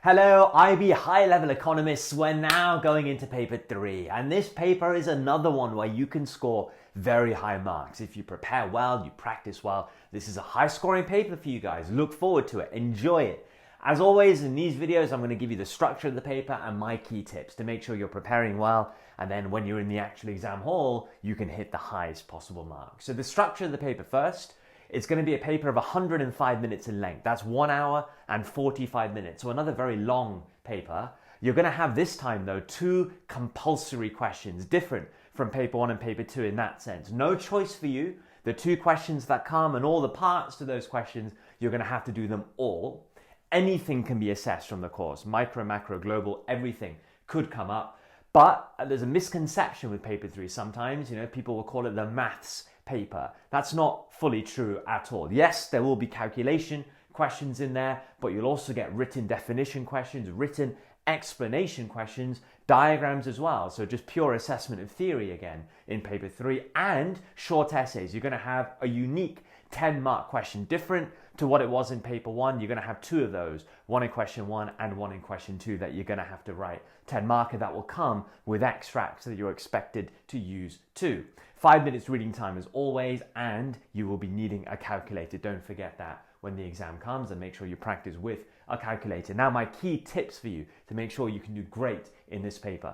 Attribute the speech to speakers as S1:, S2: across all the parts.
S1: Hello, IB high-level economists. We're now going into paper 3, and this paper is another one where you can score very high marks. If you prepare well, you practice well, this is a high-scoring paper for you guys. Look forward to it. Enjoy it. As always, in these videos, I'm going to give you the structure of the paper and my key tips to make sure you're preparing well, and then when you're in the actual exam hall, you can hit the highest possible mark. So the structure of the paper first. It's going to be a paper of 105 minutes in length. That's 1 hour and 45 minutes. So another very long paper. You're going to have this time, though, 2 compulsory questions, different from paper 1 and paper 2 in that sense. No choice for you. The 2 questions that come and all the parts to those questions, you're going to have to do them all. Anything can be assessed from the course. Micro, macro, global, everything could come up. But there's a misconception with paper 3 sometimes. People will call it the maths paper. That's not fully true at all. Yes, there will be calculation questions in there, but you'll also get written definition questions, written explanation questions, diagrams as well. So just pure assessment of theory again in paper 3, and short essays. You're going to have a unique 10-mark question, different to what it was in paper 1. You're going to have 2 of those, one in question 1 and one in question 2 that you're going to have to write. 10-marker that will come with extracts that you're expected to use too. 5 minutes reading time as always, and you will be needing a calculator. Don't forget that when the exam comes, and make sure you practice with a calculator. Now, my key tips for you to make sure you can do great in this paper.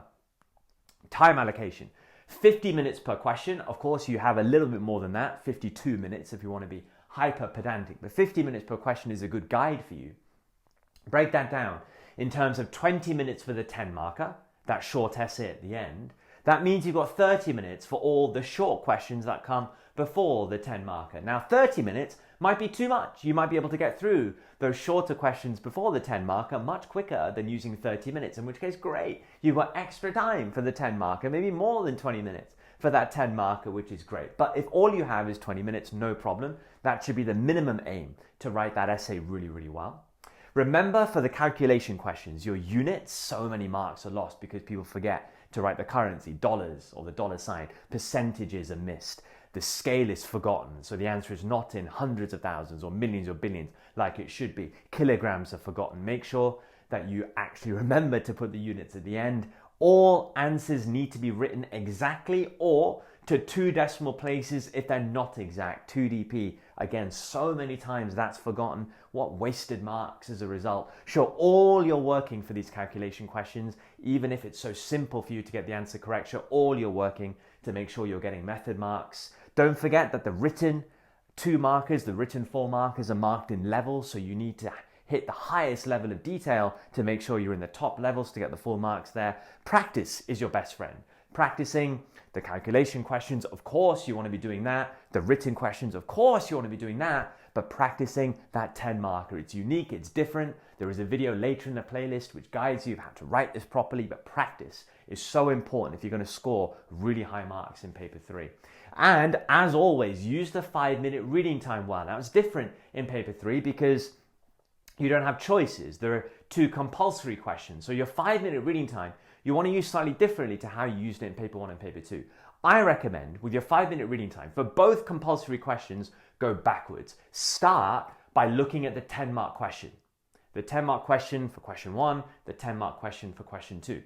S1: Time allocation. 50 minutes per question. Of course, you have a little bit more than that, 52 minutes if you want to be hyper pedantic, but 50 minutes per question is a good guide for you. Break that down in terms of 20 minutes for the 10 marker, that short essay at the end. That means you've got 30 minutes for all the short questions that come before the 10 marker. Now, 30 minutes might be too much. You might be able to get through those shorter questions before the 10 marker much quicker than using 30 minutes, in which case, great. You've got extra time for the 10 marker, maybe more than 20 minutes for that 10 marker, which is great. But if all you have is 20 minutes, no problem. That should be the minimum aim to write that essay really, really well. Remember, for the calculation questions, your units, so many marks are lost because people forget to write the currency, dollars or the dollar sign. Percentages are missed. The scale is forgotten. So the answer is not in hundreds of thousands or millions or billions like it should be. Kilograms are forgotten. Make sure that you actually remember to put the units at the end. All answers need to be written exactly or to 2 decimal places if they're not exact. 2dp, again, so many times that's forgotten. What wasted marks as a result. Show all you're working for these calculation questions, even if it's so simple for you to get the answer correct. Show all you're working to make sure you're getting method marks. Don't forget that the written 2 markers, the written 4 markers are marked in levels, so you need to hit the highest level of detail to make sure you're in the top levels to get the full marks there. Practice is your best friend. Practicing the calculation questions, of course you want to be doing that. The written questions, of course you want to be doing that. But practicing that 10 marker, it's unique, it's different. There is a video later in the playlist which guides you how to write this properly, but practice is so important if you're going to score really high marks in paper 3. And as always, use the 5-minute reading time well. Now it's different in paper 3 because you don't have choices. There are 2 compulsory questions. So your 5-minute reading time, you want to use slightly differently to how you used it in paper 1 and paper 2. I recommend with your 5-minute reading time, for both compulsory questions, go backwards. Start by looking at the 10-mark question. The 10-mark question for question 1, the 10-mark question for question 2.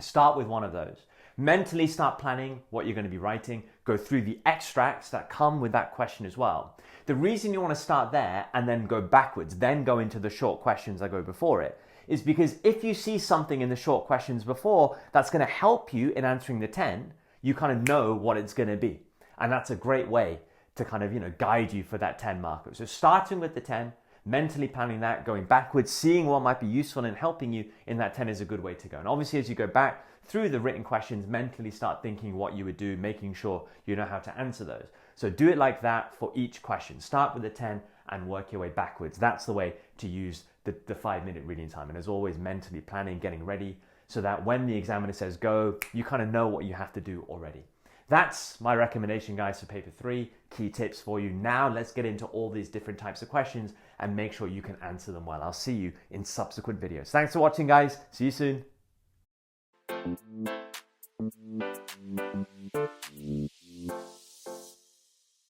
S1: Start with one of those. Mentally start planning what you're going to be writing. Go through the extracts that come with that question as well. The reason you want to start there and then go backwards, then go into the short questions that go before it, is because if you see something in the short questions before that's going to help you in answering the 10, you kind of know what it's going to be. And that's a great way to kind of, guide you for that 10 marker. So starting with the 10, mentally planning that, going backwards, seeing what might be useful and helping you in that 10 is a good way to go. And obviously, as you go back through the written questions, mentally start thinking what you would do, making sure you know how to answer those. So do it like that for each question. Start with the 10 and work your way backwards. That's the way to use the 5-minute reading time. And as always, mentally planning, getting ready, so that when the examiner says go, you kind of know what you have to do already. That's my recommendation, guys, for paper 3. Key tips for you. Now let's get into all these different types of questions and make sure you can answer them well. I'll see you in subsequent videos. Thanks for watching, guys. See you soon.